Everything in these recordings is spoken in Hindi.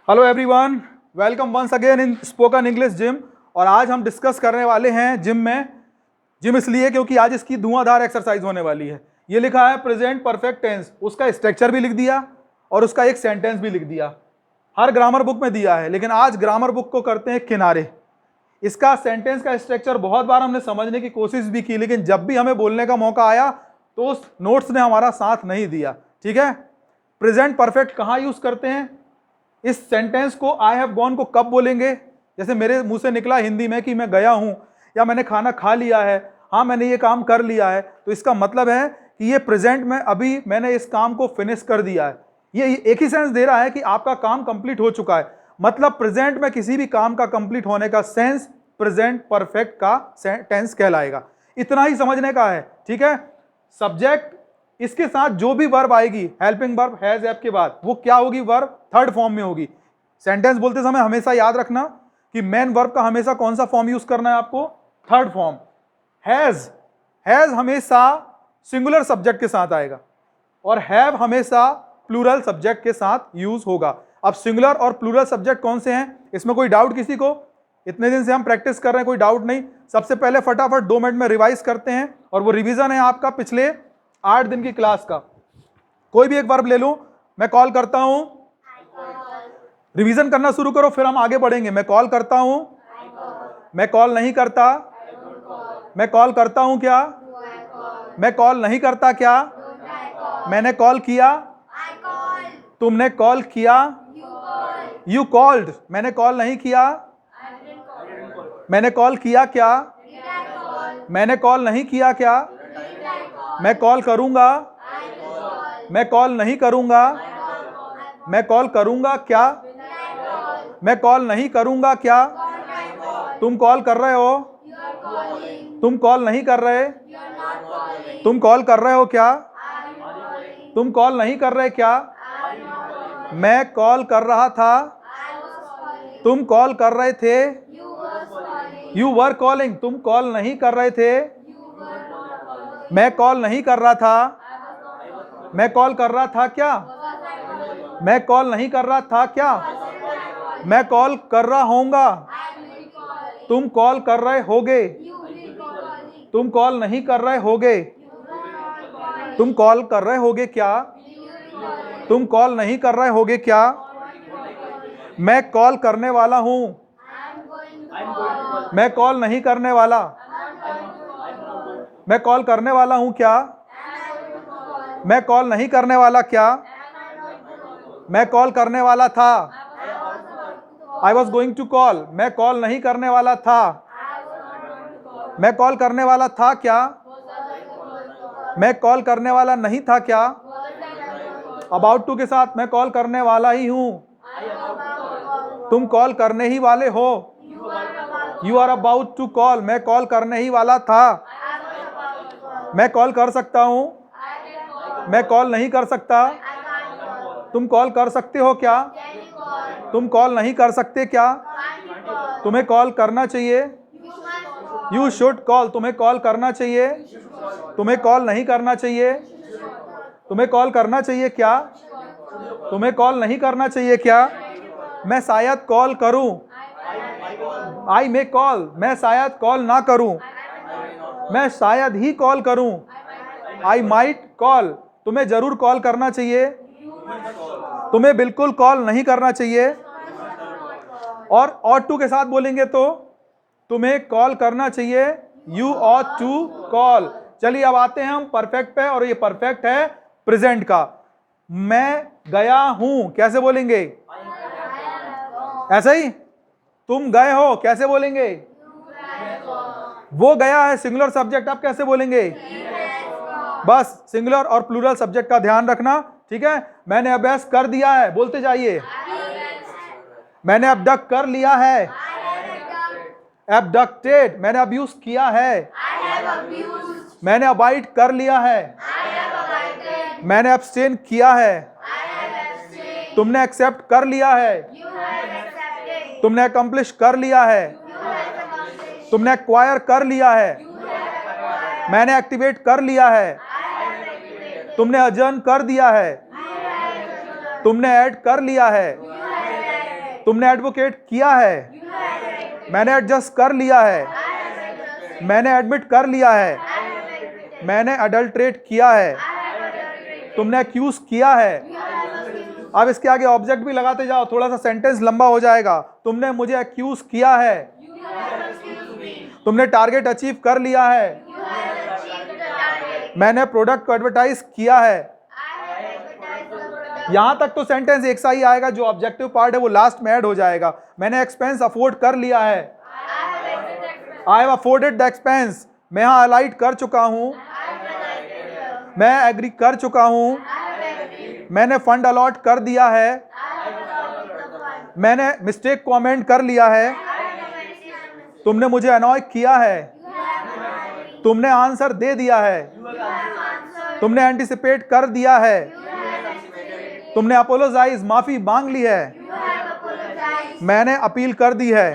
Hello everyone, welcome once again in spoken English gym. और आज हम डिस्कस करने वाले हैं जिम इसलिए क्योंकि आज इसकी धुआंधार एक्सरसाइज होने वाली है। ये लिखा है प्रेजेंट परफेक्ट टेंस, उसका स्ट्रक्चर भी लिख दिया और उसका एक सेंटेंस भी लिख दिया। हर ग्रामर बुक में दिया है, लेकिन आज ग्रामर बुक को करते हैं किनारे। इसका सेंटेंस का स्ट्रक्चर बहुत बार हमने समझने की कोशिश भी की, लेकिन जब भी हमें बोलने का मौका आया तो उस नोट्स ने हमारा साथ नहीं दिया। ठीक है, प्रेजेंट परफेक्ट कहाँ यूज करते हैं? इस सेंटेंस को आई हैव गॉन को कब बोलेंगे? जैसे मेरे मुंह से निकला हिंदी में कि मैं गया हूं या मैंने खाना खा लिया है, हाँ मैंने ये काम कर लिया है, तो इसका मतलब है कि ये प्रेजेंट में अभी मैंने इस काम को फिनिश कर दिया है। ये एक ही सेंस दे रहा है कि आपका काम कंप्लीट हो चुका है। मतलब प्रेजेंट में किसी भी काम का कंप्लीट होने का सेंस प्रेजेंट परफेक्ट का टेंस कहलाएगा। इतना ही समझने का है। ठीक है, सब्जेक्ट इसके साथ जो भी वर्ब आएगी हेल्पिंग वर्ब हैज हैव के बाद, वो क्या होगी? वर्ब थर्ड फॉर्म में होगी। सेंटेंस बोलते समय हमेशा याद रखना कि मेन वर्ब का हमेशा कौन सा फॉर्म यूज करना है आपको? Third form. हैज हमेशा सिंगुलर सब्जेक्ट के साथ आएगा और हैव हमेशा प्लूरल सब्जेक्ट के साथ यूज होगा। अब सिंगुलर और प्लूरल सब्जेक्ट कौन से हैं, इसमें कोई डाउट किसी को? इतने दिन से हम प्रैक्टिस कर रहे हैं, कोई डाउट नहीं। सबसे पहले फटाफट 2 मिनट में रिवाइज करते हैं, और वो रिवीजन है आपका पिछले 8 दिन की क्लास का। कोई भी एक वर्ब ले लूं, मैं कॉल करता हूं, रिवीजन करना शुरू करो, फिर हम आगे बढ़ेंगे। मैं कॉल करता हूं, मैं कॉल नहीं करता, मैं कॉल करता हूं क्या, मैं कॉल नहीं करता क्या, मैंने कॉल किया, तुमने कॉल किया, यू कॉल्ड, मैंने कॉल नहीं किया, मैंने कॉल किया क्या, मैंने कॉल नहीं किया क्या, मैं कॉल करूंगा, मैं कॉल नहीं करूंगा, मैं कॉल करूंगा क्या, मैं कॉल नहीं करूंगा क्या, तुम कॉल कर रहे हो, तुम कॉल नहीं कर रहे, तुम कॉल कर रहे हो क्या, तुम कॉल नहीं कर रहे क्या, मैं कॉल कर रहा था, तुम कॉल कर रहे थे, यू वर कॉलिंग, तुम कॉल नहीं कर रहे थे, मैं कॉल नहीं कर रहा था, मैं कॉल कर रहा था क्या, मैं कॉल नहीं कर रहा था क्या, मैं कॉल कर रहा होऊंगा, तुम कॉल कर रहे होगे, तुम कॉल नहीं कर रहे होगे, तुम कॉल कर रहे होगे क्या, तुम कॉल नहीं कर रहे होगे क्या, मैं कॉल करने वाला हूं, मैं कॉल नहीं करने वाला, मैं कॉल करने वाला हूं क्या, मैं कॉल नहीं करने वाला क्या, मैं कॉल करने वाला था, I was going to call, मैं कॉल नहीं करने वाला था, मैं कॉल करने वाला था क्या, मैं कॉल करने वाला नहीं था क्या, अबाउट टू के साथ मैं कॉल करने वाला ही हूं, तुम कॉल करने ही वाले हो, you are about to call, मैं कॉल करने ही वाला था, मैं कॉल कर सकता हूं, मैं कॉल नहीं कर सकता, तुम कॉल कर सकते हो क्या, तुम कॉल नहीं कर सकते क्या, तुम्हें कॉल करना चाहिए, यू शुड कॉल, तुम्हें कॉल करना चाहिए, तुम्हें कॉल नहीं करना चाहिए, तुम्हें कॉल करना चाहिए क्या, तुम्हें कॉल नहीं करना चाहिए क्या, मैं शायद कॉल करूं, आई मे कॉल, मैं शायद कॉल ना करूं, मैं शायद ही कॉल करूं, आई माइट कॉल, तुम्हें जरूर कॉल करना चाहिए, तुम्हें बिल्कुल कॉल नहीं करना चाहिए। और टू के साथ बोलेंगे तो तुम्हें कॉल करना चाहिए, यू ऑट टू कॉल। चलिए अब आते हैं हम परफेक्ट पे, और ये परफेक्ट है प्रेजेंट का। मैं गया हूं, कैसे बोलेंगे? ऐसा ही। तुम गए हो, कैसे बोलेंगे? वो गया है सिंगुलर सब्जेक्ट, आप कैसे बोलेंगे? बस सिंगुलर और प्लूरल सब्जेक्ट का ध्यान रखना। ठीक है, मैंने अभ्यास कर दिया है, बोलते जाइए। मैंने अबडक्ट कर लिया है, एबडक्टेड, मैंने अब्यूज किया है, मैंने अबाइड कर लिया है, मैंने एब्सटेन किया है, तुमने एक्सेप्ट कर लिया है, तुमने अकम्प्लिश कर लिया है, तुमने एक्वायर कर लिया है, मैंने एक्टिवेट कर लिया है, तुमने अजर्न कर दिया है, तुमने ऐड कर लिया है, तुमने एडवोकेट किया है, मैंने एडजस्ट कर लिया है, मैंने एडमिट कर लिया है, मैंने अडल्ट्रेट किया है, तुमने एक्यूज किया है। अब इसके आगे ऑब्जेक्ट भी लगाते जाओ, थोड़ा सा सेंटेंस लंबा हो जाएगा। तुमने मुझे एक्यूज किया है, तुमने टारगेट अचीव कर लिया है, मैंने प्रोडक्ट को एडवर्टाइज किया है। यहां तक तो सेंटेंस एक सा ही आएगा, जो ऑब्जेक्टिव पार्ट है वो लास्ट में ऐड हो जाएगा। मैंने एक्सपेंस अफोर्ड कर लिया है, I have afforded the expense. मैं यहां अलाइट कर चुका हूं, मैं एग्री कर चुका हूं, मैंने फंड अलॉट कर दिया है, मैंने मिस्टेक को अमेंड कर लिया है, तुमने मुझे अनॉय किया है, तुमने आंसर दे दिया है, तुमने एंटिसिपेट कर दिया है, तुमने अपोलोजाइज माफी मांग ली है, मैंने अपील कर दी है।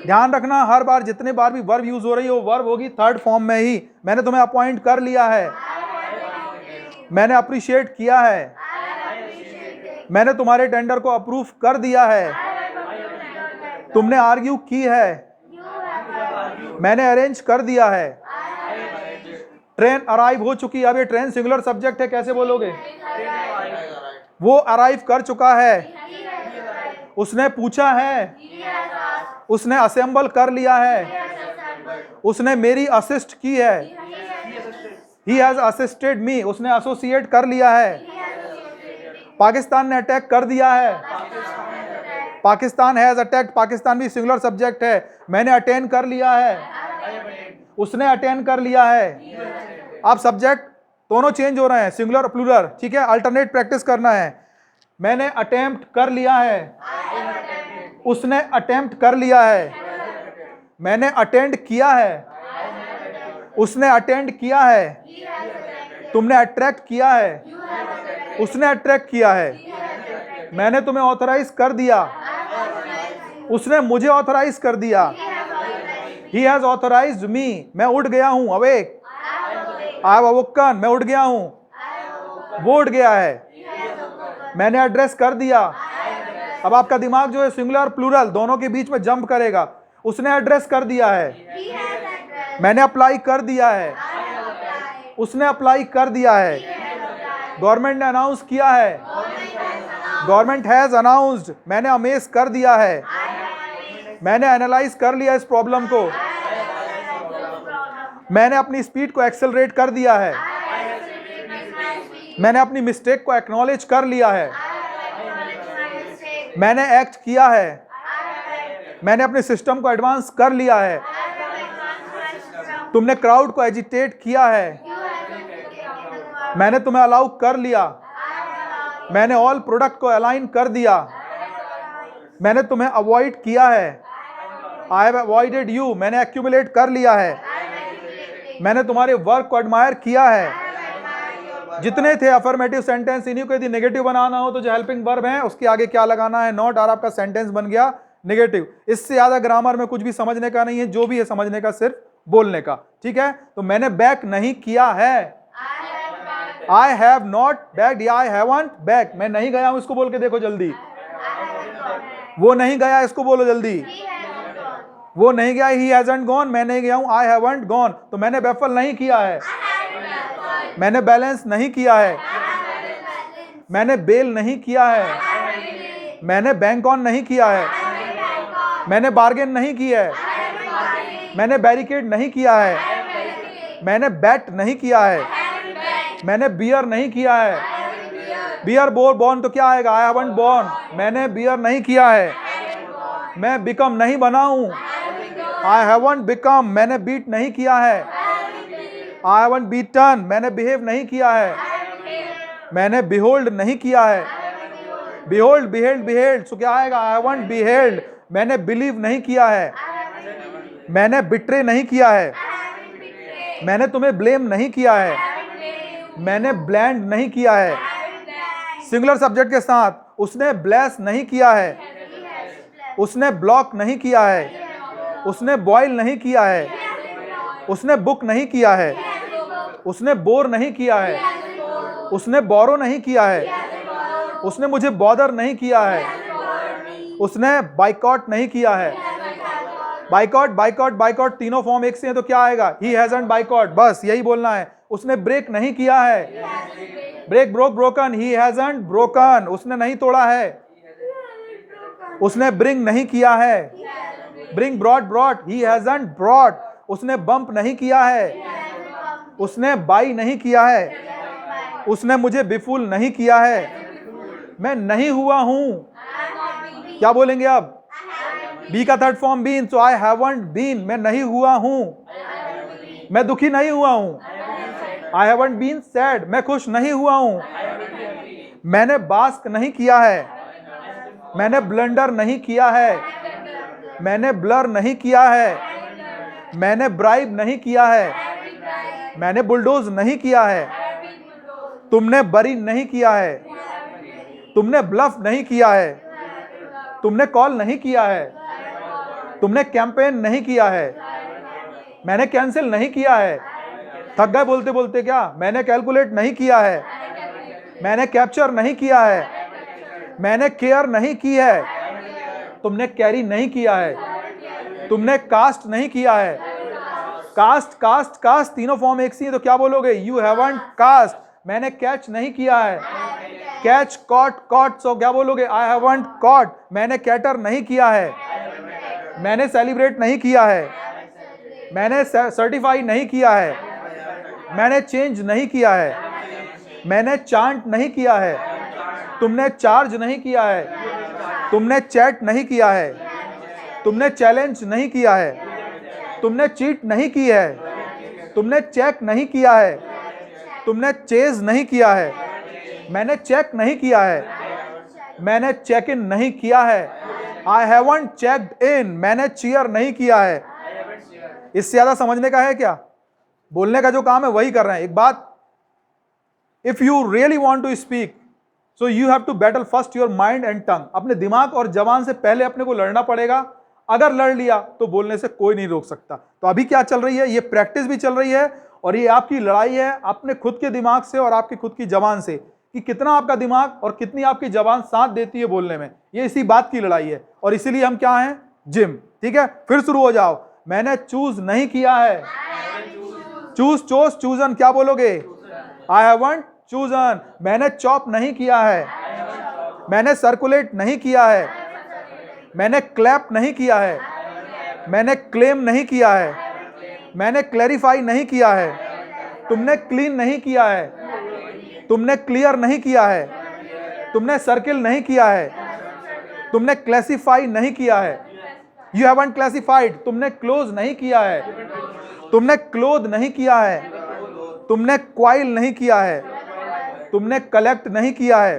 ध्यान रखना, हर बार जितने बार भी वर्ब यूज हो रही है वो वर्ब होगी थर्ड फॉर्म में ही। मैंने तुम्हें अपॉइंट कर लिया है, मैंने अप्रिशिएट किया है, मैंने तुम्हारे टेंडर को अप्रूव कर दिया है, तुमने आर्ग्यू की है, मैंने अरेंज कर दिया है। ट्रेन अराइव हो चुकी है। अब ये ट्रेन सिंगुलर सब्जेक्ट है, कैसे बोलोगे? वो अराइव कर चुका है, उसने पूछा है, उसने असेंबल कर लिया है, उसने मेरी असिस्ट की है, ही हैज असिस्टेड मी, उसने एसोसिएट कर लिया है। पाकिस्तान ने अटैक कर दिया है, पाकिस्तान हैज अटैक्ड, पाकिस्तान भी सिंगुलर सब्जेक्ट है। मैंने अटेन कर लिया है, उसने अटेन कर लिया है। अब सब्जेक्ट दोनों चेंज हो रहे हैं, सिंगुलर प्लूरल, ठीक है, अल्टरनेट प्रैक्टिस करना है। मैंने अटेम्प्ट कर लिया है, उसने अटेम्प्ट कर लिया है, मैंने अटेंड किया है, उसने अटेंड किया है, तुमने अट्रैक्ट किया है, उसने अट्रैक्ट किया है, मैंने तुम्हें ऑथराइज कर दिया, उसने मुझे ऑथराइज कर दिया। ही हैज ऑथराइज्ड मी, मैं उठ गया हूं, अवेक, आई हैव अवोकन, मैं उठ गया हूं, वो उठ गया है। मैंने एड्रेस कर दिया। अब आपका दिमाग जो है सिंगुलर प्लूरल दोनों के बीच में जंप करेगा। उसने एड्रेस कर दिया है, मैंने अप्लाई कर दिया है, उसने अप्लाई कर दिया है, गवर्नमेंट ने अनाउंस किया है, गवर्नमेंट हैज अनाउंस्ड, मैंने अमेज कर दिया है, मैंने एनालाइज कर लिया इस प्रॉब्लम को, मैंने अपनी स्पीड को एक्सेलरेट कर दिया है, मैंने अपनी मिस्टेक को एक्नॉलेज कर लिया है, मैंने एक्ट किया है, मैंने अपने सिस्टम को एडवांस कर लिया है, तुमने क्राउड को एजिटेट किया है, मैंने तुम्हें अलाउ कर लिया, मैंने ऑल प्रोडक्ट को अलाइन कर दिया, मैंने तुम्हें अवॉइड किया है, आई हैव अवॉइडेड यू, मैंने एक्यूमुलेट कर लिया है, मैंने तुम्हारे वर्क को एडमायर किया है। जितने थे अफर्मेटिव सेंटेंस, इन्हीं को यदि नेगेटिव बनाना हो तो जो हेल्पिंग वर्ब है उसके आगे क्या लगाना है, नॉट, और आपका सेंटेंस बन गया नेगेटिव। इससे ज्यादा ग्रामर में कुछ भी समझने का नहीं है, जो भी है समझने का सिर्फ बोलने का, ठीक है। तो मैंने बैक नहीं किया है, I have not backed, I haven't back, मैं नहीं गया हूं, इसको बोल के देखो जल्दी। वो नहीं गया, इसको बोलो जल्दी। वो नहीं गया, ही हैजंट गॉन, मैं नहीं गया हूं, आई हैवंट गॉन। तो मैंने बैफल नहीं किया है, मैंने बैलेंस नहीं किया है, मैंने बेल नहीं किया है, मैंने बैंक ऑन नहीं किया है, मैंने बार्गेन नहीं किया है, मैंने बैरिकेड नहीं किया है, मैंने बैट नहीं किया है, मैंने बियर नहीं किया है। बियर बोर्न तो क्या आएगा, आई हैवंट बोर्न, मैंने बियर नहीं किया है, मैं बिकम नहीं बना हूं, आई हैवंट बिकम, मैंने बीट नहीं किया है, आई हैवंट बीटन, मैंने बिहेव नहीं किया है, मैंने बिहोल्ड नहीं किया है, बिहोल्ड बिहेल्ड बिहेल्ड, सो क्या आएगा, आई हैवंट बिहेल्ड, मैंने बिलीव नहीं किया है, मैंने बिट्रे नहीं किया है, मैंने तुम्हें ब्लेम नहीं किया है, मैंने ब्लैंड नहीं किया है। सिंगुलर सब्जेक्ट के साथ, उसने ब्लेस नहीं किया है, उसने ब्लॉक नहीं किया है, उसने बॉयल नहीं किया है, उसने बुक नहीं किया है, उसने बोर नहीं किया है, उसने बोरो नहीं किया है, उसने मुझे बॉदर नहीं किया है, उसने बाइकआउट नहीं किया है। बाइकआउट बाइकआउट बाइकआउट तीनों फॉर्म एक से हैं तो क्या आएगा? ही हैजंट बाइकआउट, बस यही बोलना है। उसने ब्रेक नहीं किया है, break broke broken, he hasn't broken, उसने नहीं तोड़ा है। उसने ब्रिंग नहीं किया है, bring brought brought, he hasn't brought, उसने बम्प नहीं किया है, उसने बाई नहीं किया है, उसने मुझे बिफुल नहीं किया है, मैं नहीं हुआ हूं। क्या बोलेंगे अब? बी का third form been, so I haven't been, मैं नहीं हुआ हूं, मैं दुखी नहीं हुआ हूं। आई हैवंट बीन सैड, मैं खुश नहीं हुआ हूं। मैंने बास्क नहीं किया है, मैंने ब्लंडर नहीं किया है, मैंने ब्लर नहीं किया है, मैंने ब्राइब नहीं किया है, मैंने बुलडोज नहीं किया है, तुमने बरी नहीं किया है, तुमने ब्लफ नहीं किया है, तुमने कॉल नहीं किया है, तुमने कैंपेन नहीं किया है, मैंने कैंसिल नहीं किया है। थक गए बोलते बोलते क्या? मैंने कैलकुलेट नहीं किया है, मैंने कैप्चर नहीं किया है, मैंने केयर नहीं की है, तुमने कैरी नहीं किया है, तुमने कास्ट नहीं किया है। कास्ट कास्ट कास्ट तीनों फॉर्म एक सी है तो क्या बोलोगे? You haven't cast. मैंने कैच नहीं किया है, कैच कॉट कॉट, सो क्या बोलोगे? I haven't caught. मैंने कैटर नहीं किया है, मैंने सेलिब्रेट नहीं किया है, मैंने सर्टिफाई नहीं किया है, मैंने चेंज नहीं किया है, मैंने चांट नहीं किया है, तुमने चार्ज नहीं किया है, तुमने चैट नहीं किया है, तुमने चैलेंज नहीं किया है, तुमने चीट नहीं की है, तुमने चेक नहीं किया है, तुमने चेज नहीं किया है, मैंने चेक नहीं किया है, मैंने चेक इन नहीं किया है। आई हैवंट चेक्ड इन, मैंने चीयर नहीं किया है। इससे ज्यादा समझने का है क्या? बोलने का जो काम है वही कर रहे हैं। एक बात, if you really want to speak, so you have to battle first your mind and tongue. अपने दिमाग और जबान से पहले अपने को लड़ना पड़ेगा। अगर लड़ लिया तो बोलने से कोई नहीं रोक सकता। तो अभी क्या चल रही है? ये प्रैक्टिस भी चल रही है और ये आपकी लड़ाई है अपने खुद के दिमाग से और आपकी खुद की जबान से, कि कितना आपका दिमाग और कितनी आपकी जबान साथ देती है बोलने में। ये इसी बात की लड़ाई है और इसीलिए हम क्या हैं? जिम। ठीक है, फिर शुरू हो जाओ। मैंने चूज नहीं किया है, चूज चोज चूजन, क्या बोलोगे? I haven't chosen. मैंने चॉप नहीं किया है, मैंने सर्कुलेट नहीं किया है, मैंने क्लैप नहीं किया है, मैंने क्लेम नहीं किया है, मैंने क्लैरिफाई नहीं किया है, तुमने क्लीन नहीं किया है, तुमने क्लियर नहीं किया है, तुमने सर्किल नहीं किया है, तुमने क्लासिफाई नहीं किया है, यू हैवंट क्लासिफाइड। तुमने क्लोज नहीं किया है, तुमने क्लोथ नहीं किया है, तुमने क्वाइल नहीं किया है, तुमने कलेक्ट नहीं किया है,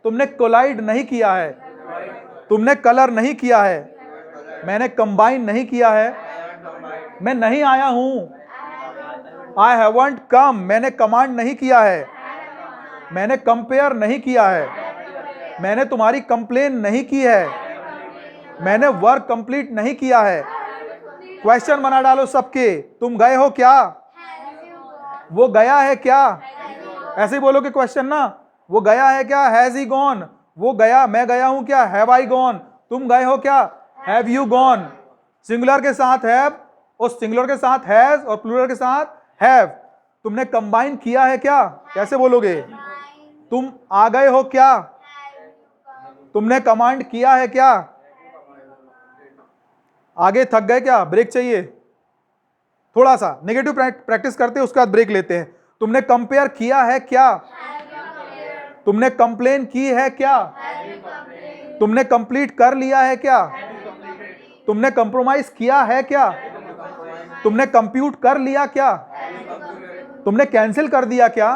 तुमने कोलाइड नहीं किया है, तुमने कलर नहीं किया है, मैंने कंबाइन नहीं किया है, मैं नहीं आया हूं। आई हैवंट कम। मैंने कमांड नहीं किया है, मैंने कंपेयर नहीं किया है, मैंने तुम्हारी कंप्लेन नहीं की है, मैंने वर्क कंप्लीट नहीं किया है। क्वेश्चन बना डालो सबके। तुम गए हो क्या? वो गया है क्या? ऐसे ही बोलो कि क्वेश्चन ना, वो गया है क्या? Has he gone. वो गया, मैं गया हूं क्या? Have I gone. तुम गए हो क्या? Have you gone. सिंगुलर के साथ हैव और सिंगुलर के साथ हैज और प्लूरल के साथ हैव। तुमने कंबाइन किया है क्या? कैसे बोलोगे? तुम आ गए हो क्या? तुमने कमांड किया है क्या? आगे थक गए क्या? ब्रेक चाहिए? थोड़ा सा नेगेटिव प्रैक्टिस करते हैं, उसके बाद ब्रेक लेते हैं। तुमने कंपेयर किया है क्या? तुमने कंप्लेन की है क्या? तुमने कंप्लीट कर लिया है क्या? तुमने कंप्रोमाइज किया है क्या? तुमने कंप्यूट कर लिया क्या? तुमने कैंसिल कर दिया क्या?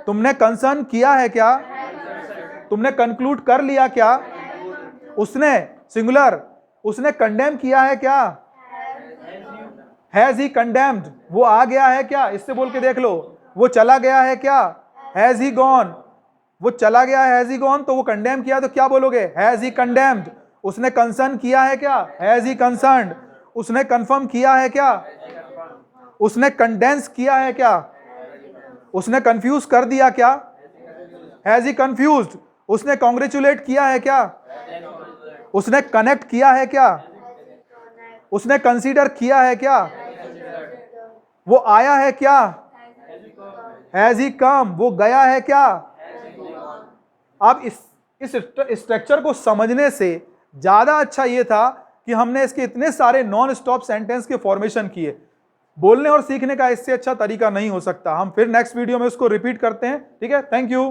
तुमने कंसर्न किया है क्या? तुमने कंक्लूड कर लिया क्या? उसने सिंगुलर, उसने कंडेम किया है क्या? Has he condemned. वो आ गया है क्या? इससे बोल के देख लो। वो चला गया है क्या? Has he gone. वो चला गया है, हैज ही गॉन। तो वो कंडेम किया तो क्या बोलोगे? Has he condemned. उसने कंसर्न किया है क्या? Has he concerned. उसने कंफर्म किया है क्या? उसने कंडेंस किया है क्या? उसने कंफ्यूज कर दिया क्या? Has he confused. उसने कॉन्ग्रेचुलेट किया है क्या? उसने कनेक्ट किया है क्या? उसने कंसीडर किया है क्या? वो आया है क्या? हैज ही कम। वो गया है क्या? अब इस स्ट्रक्चर को समझने से ज्यादा अच्छा ये था कि हमने इसके इतने सारे नॉन स्टॉप सेंटेंस के फॉर्मेशन किए। बोलने और सीखने का इससे अच्छा तरीका नहीं हो सकता। हम फिर नेक्स्ट वीडियो में उसको रिपीट करते हैं। ठीक है, थैंक यू।